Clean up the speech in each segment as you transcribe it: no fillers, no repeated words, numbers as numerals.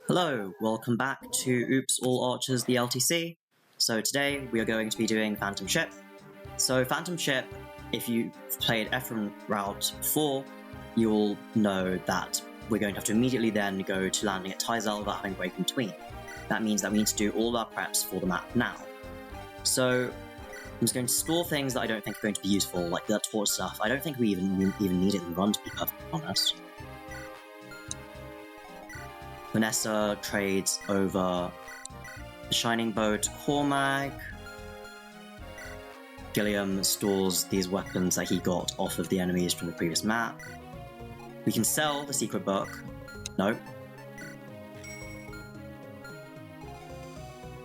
Hello, welcome back to Oops All Archers the LTC. So today we are going to be doing Phantom Ship. So Phantom Ship, if you played EPHRAIM route before, you'll know that we're going to have to immediately then go to landing at Dozla without having a break in between. That means that we need to do all our preps for the map now. So I'm just going to store things that I don't think are going to be useful, like that torch stuff. I don't think we even need it in run, to be perfectly honest. Vanessa trades over the Shining Bow to Cormag. Gilliam stores these weapons that he got off of the enemies from the previous map. We can sell the secret book. No.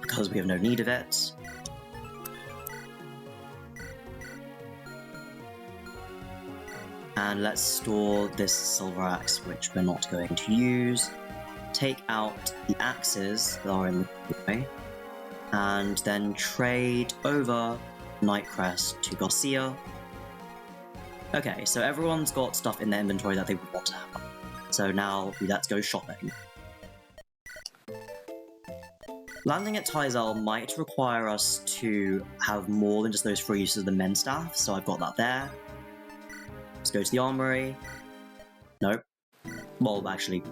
Because we have no need of it. And let's store this silver axe, which we're not going to use. Take out the axes that are in the way, and then trade over Nightcrest to Garcia. Okay, so everyone's got stuff in their inventory that they would want to have. So now let's go shopping. Landing at Dozla might require us to have more than just those 3 uses of the men staff, so I've got that there. Let's go to the armory. Nope. Well, actually.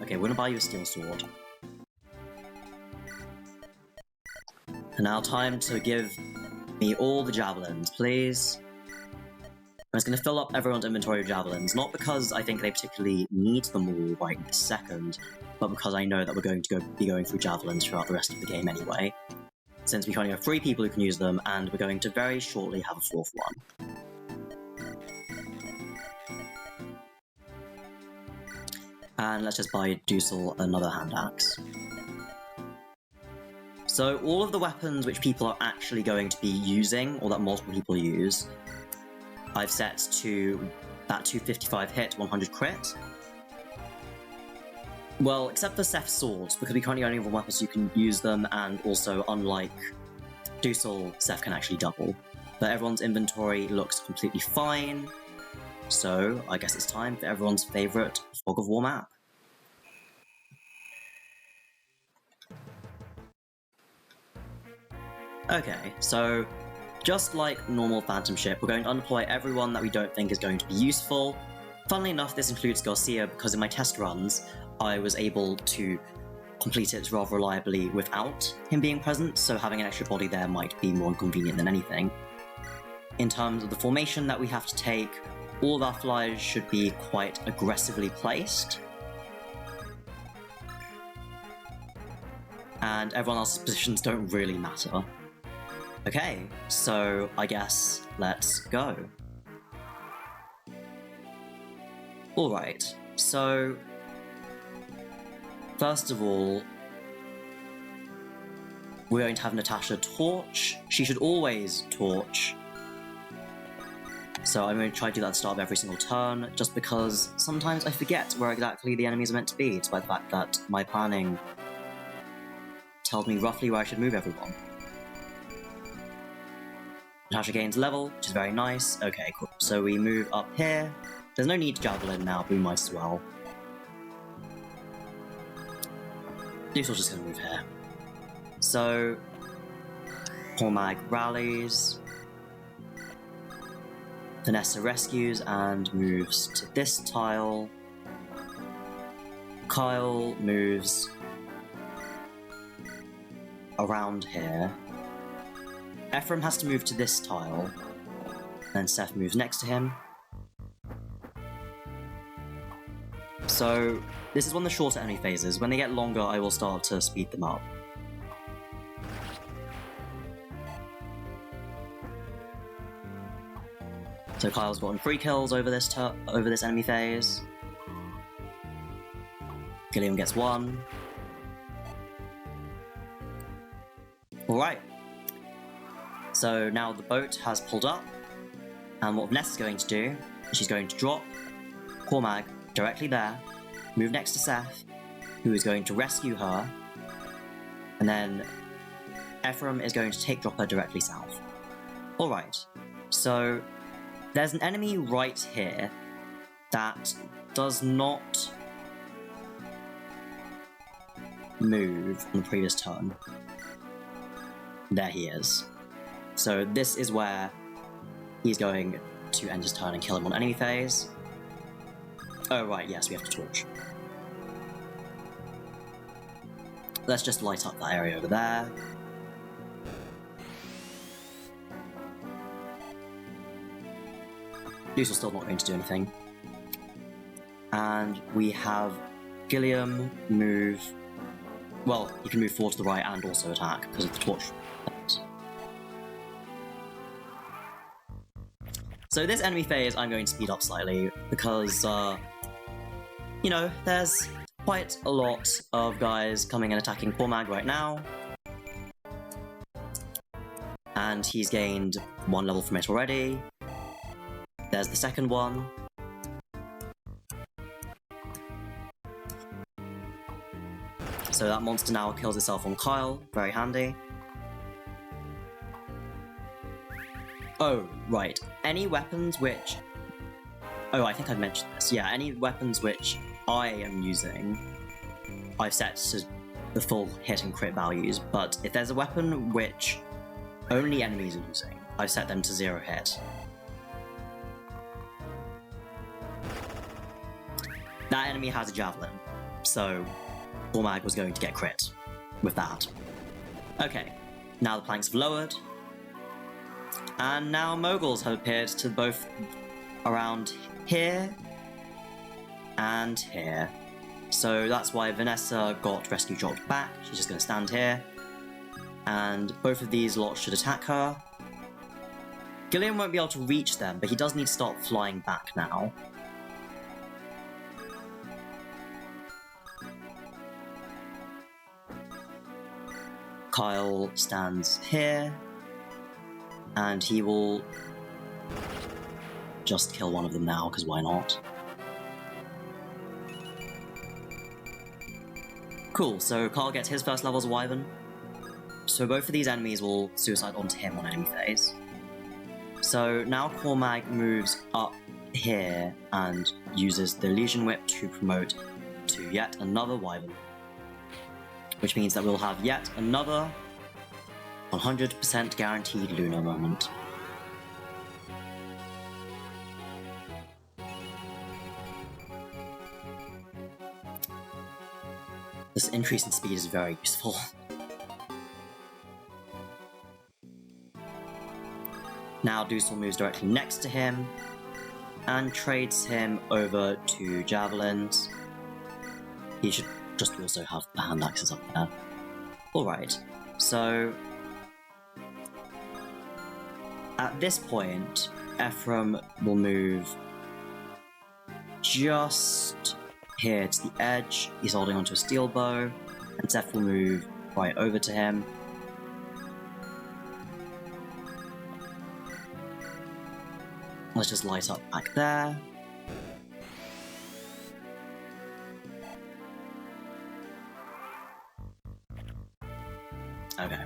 Okay, we're gonna buy you a steel sword. And now time to give me all the javelins, please. I'm just gonna fill up everyone's inventory of javelins, not because I think they particularly need them all right this second, but because I know that we're going to be going through javelins throughout the rest of the game anyway, since we only have 3 people who can use them, and we're going to very shortly have a 4th one. And let's just buy Dozla another hand axe. So all of the weapons which people are actually going to be using, or that multiple people use, I've set to that 255 hit, 100 crit. Well, except for Seth's swords, because we currently only have 1 weapon so you can use them, and also, unlike Dozla, Seth can actually double. But everyone's inventory looks completely fine. So, I guess it's time for everyone's favourite Fog of War map. Okay, so just like normal Phantom Ship, we're going to undeploy everyone that we don't think is going to be useful. Funnily enough, this includes Garcia, because in my test runs, I was able to complete it rather reliably without him being present, so having an extra body there might be more inconvenient than anything. In terms of the formation that we have to take, all of our flyers should be quite aggressively placed. And everyone else's positions don't really matter. Okay, so I guess let's go. Alright, so first of all, we're going to have Natasha torch. She should always torch. So I'm going to try to do that at the start of every single turn, just because sometimes I forget where exactly the enemies are meant to be, despite the fact that my planning tells me roughly where I should move everyone. Natasha gains level, which is very nice. Okay, cool. So we move up here. There's no need to javelin now, but we might as well. Dozla's just going to move here. So Cormag rallies. Vanessa rescues and moves to this tile. Kyle moves around here. EPHRAIM has to move to this tile. Then Seth moves next to him. So this is one of the shorter enemy phases. When they get longer, I will start to speed them up. So Kyle's gotten 3 kills over this enemy phase. Gilliam gets 1. Alright. So now the boat has pulled up, and what Vanessa's going to do is she's going to drop Cormag directly there, move next to Seth, who is going to rescue her, and then EPHRAIM is going to drop her directly south. Alright, so there's an enemy right here, that does not move on the previous turn. There he is. So this is where he's going to end his turn and kill him on enemy phase. Oh right, yes, we have to torch. Let's just light up that area over there. Dozla's still not going to do anything. And we have Gilliam move... Well, he can move forward to the right and also attack because of the torch. So this enemy phase I'm going to speed up slightly because, you know, there's quite a lot of guys coming and attacking Cormag right now. And he's gained 1 level from it already. There's the second one. So that monster now kills itself on Kyle, very handy. Oh, right. Any weapons which... Oh, I think I've mentioned this. Yeah, any weapons which I am using, I've set to the full hit and crit values, but if there's a weapon which only enemies are using, I've set them to 0 hit. That enemy has a Javelin, so Cormag was going to get crit with that. Okay, now the planks have lowered, and now moguls have appeared to both around here and here. So that's why Vanessa got rescue dropped back. She's just going to stand here, and both of these lots should attack her. Gilliam won't be able to reach them, but he does need to start flying back now. Kyle stands here, and he will just kill one of them now, because why not? Cool, so Kyle gets his first level as a Wyvern. So both of these enemies will suicide onto him on enemy phase. So now Cormag moves up here and uses the Legion Whip to promote to yet another Wyvern. Which means that we'll have yet another 100% guaranteed Lunar moment. This increase in speed is very useful. Now Dozla moves directly next to him and trades him over to Javelins. He should just also have the hand axes up there. Alright, so at this point, EPHRAIM will move just here to the edge. He's holding onto a steel bow, and Zeph will move right over to him. Let's just light up back there. Okay.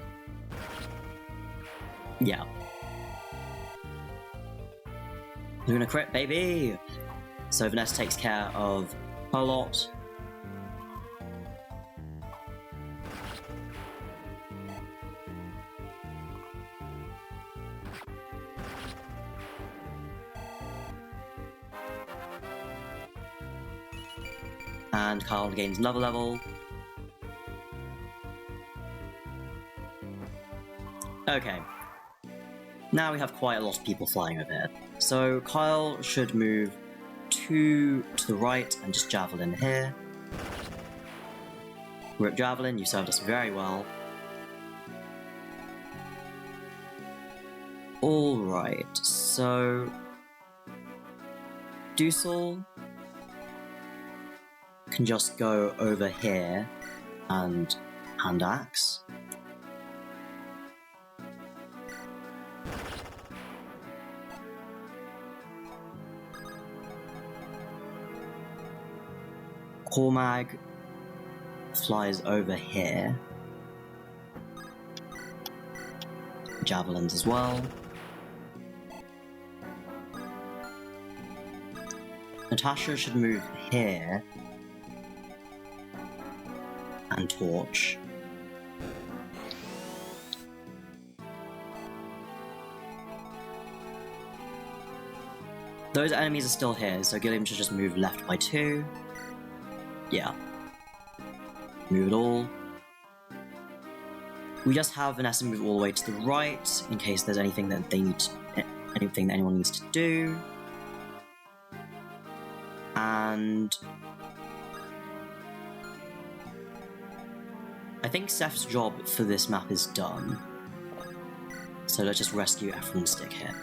Yeah. Lunar crit, baby! So Vanessa takes care of her lot. And Kyle gains another level. Okay. Now we have quite a lot of people flying over here. So Kyle should move 2 to the right and just Javelin here. Rip Javelin, you served us very well. Alright, so Dozla can just go over here and hand axe. Cormag flies over here. Javelins as well. Natasha should move here and torch. Those enemies are still here, so Gilliam should just move left by 2. Yeah. Move it all. We just have Vanessa move all the way to the right, in case there's anything that anything that anyone needs to do. And I think Seth's job for this map is done. So let's just rescue EPHRAIM stick here.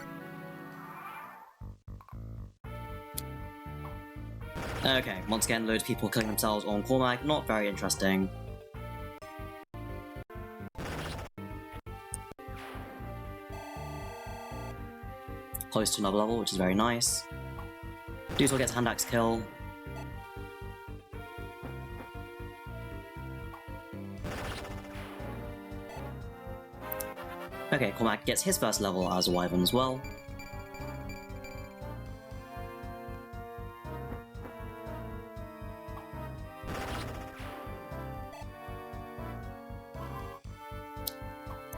Okay, once again, loads of people killing themselves on Cormag, not very interesting. Close to another level, which is very nice. Dozla gets a hand axe kill. Okay, Cormag gets his first level as a Wyvern as well.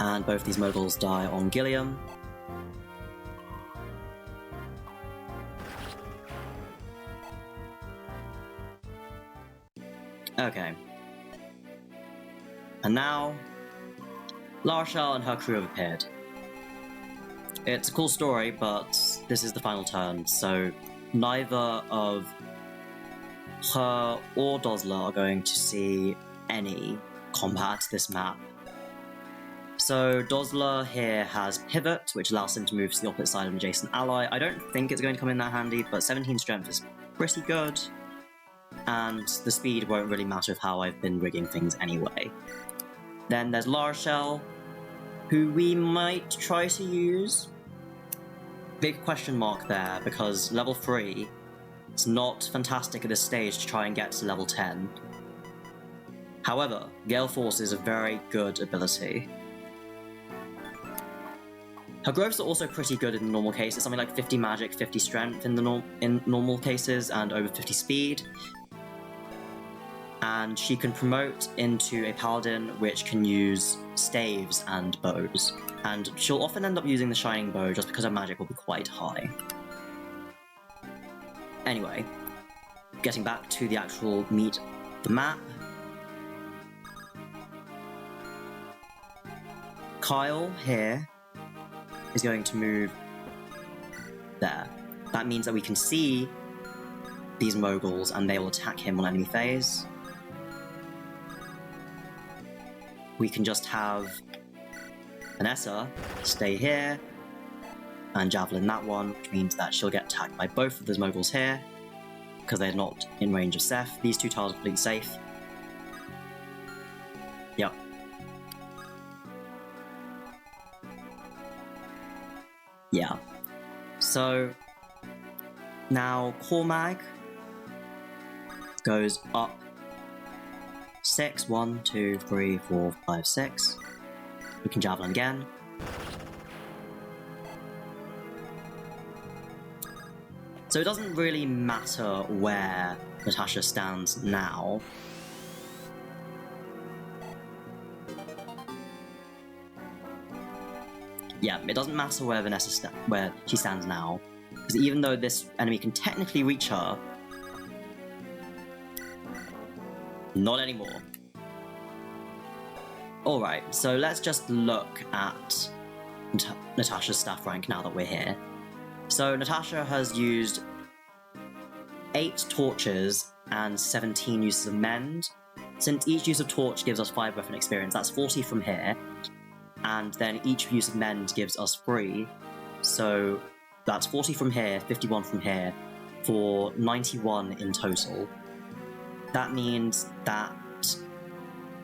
And both these moguls die on Gilliam. Okay. And now, L'Arachel and her crew have appeared. It's a cool story, but this is the final turn, so neither of her or Dozla are going to see any combat this map. So Dozla here has Pivot, which allows him to move to the opposite side of an adjacent ally. I don't think it's going to come in that handy, but 17 strength is pretty good. And the speed won't really matter with how I've been rigging things anyway. Then there's L'Arachel, who we might try to use. Big question mark there, because level 3 is not fantastic at this stage to try and get to level 10. However, Gale Force is a very good ability. Her growths are also pretty good in the normal cases, something like 50 magic, 50 strength in normal cases, and over 50 speed. And she can promote into a paladin which can use staves and bows. And she'll often end up using the shining bow just because her magic will be quite high. Anyway, getting back to the actual meat of the map. Kyle here is going to move there. That means that we can see these moguls and they will attack him on enemy phase. We can just have Vanessa stay here and Javelin that one, which means that she'll get attacked by both of those moguls here because they're not in range of Seth. These two tiles are completely safe. Yep. Yeah. So now Cormag goes up 6, 1, 2, 3, 4, 5, 6. We can Javelin again. So it doesn't really matter where Natasha stands now. Yeah, it doesn't matter where where she stands now, because even though this enemy can technically reach her, not anymore. Alright, so let's just look at Natasha's staff rank now that we're here. So Natasha has used 8 torches and 17 uses of mend. Since each use of torch gives us 5 weapon experience, that's 40 from here. And then each use of mend gives us 3. So that's 40 from here, 51 from here, for 91 in total. That means that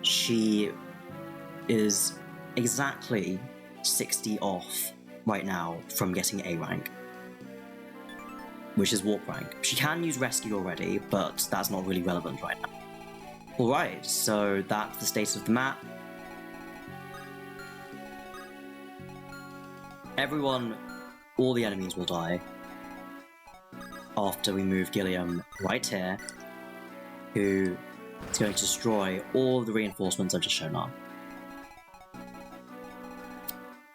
she is exactly 60 off right now from getting A rank, which is warp rank. She can use rescue already, but that's not really relevant right now. Alright, so that's the state of the map. Everyone, all the enemies will die. after we move Gilliam right here, who is going to destroy all of the reinforcements I've just shown up.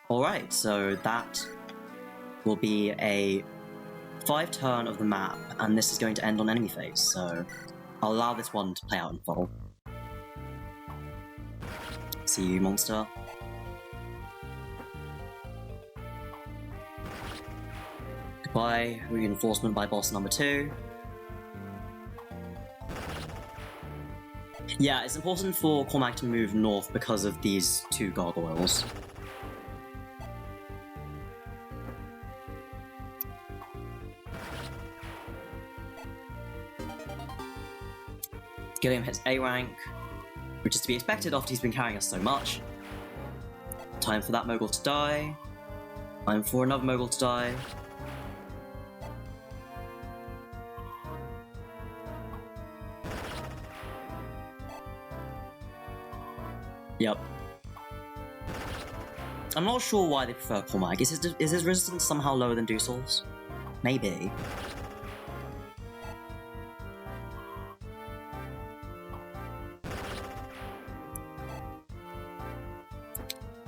Alright, so that will be a 5-turn of the map, and this is going to end on enemy phase, so I'll allow this one to play out in full. See you, monster. Goodbye, reinforcement by boss number 2. Yeah, it's important for Cormag to move north because of these 2 gargoyles. Gilliam hits A rank, which is to be expected after he's been carrying us so much. Time for that mogul to die. Time for another mogul to die. Yep. I'm not sure why they prefer Cormag. Is his resistance somehow lower than Dozla's? Maybe.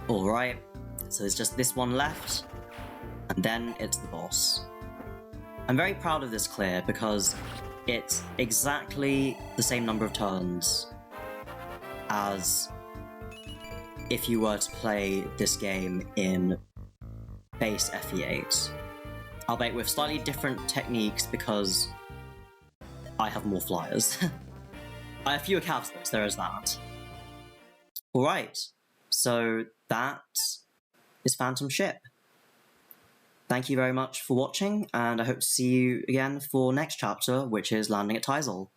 Alright, so there's just this one left, and then it's the boss. I'm very proud of this clear because it's exactly the same number of turns as if you were to play this game in base FE8. Albeit with slightly different techniques because I have more flyers. I have fewer cav slots, there is that. Alright, so that is Phantom Ship. Thank you very much for watching, and I hope to see you again for next chapter, which is landing at Dozla.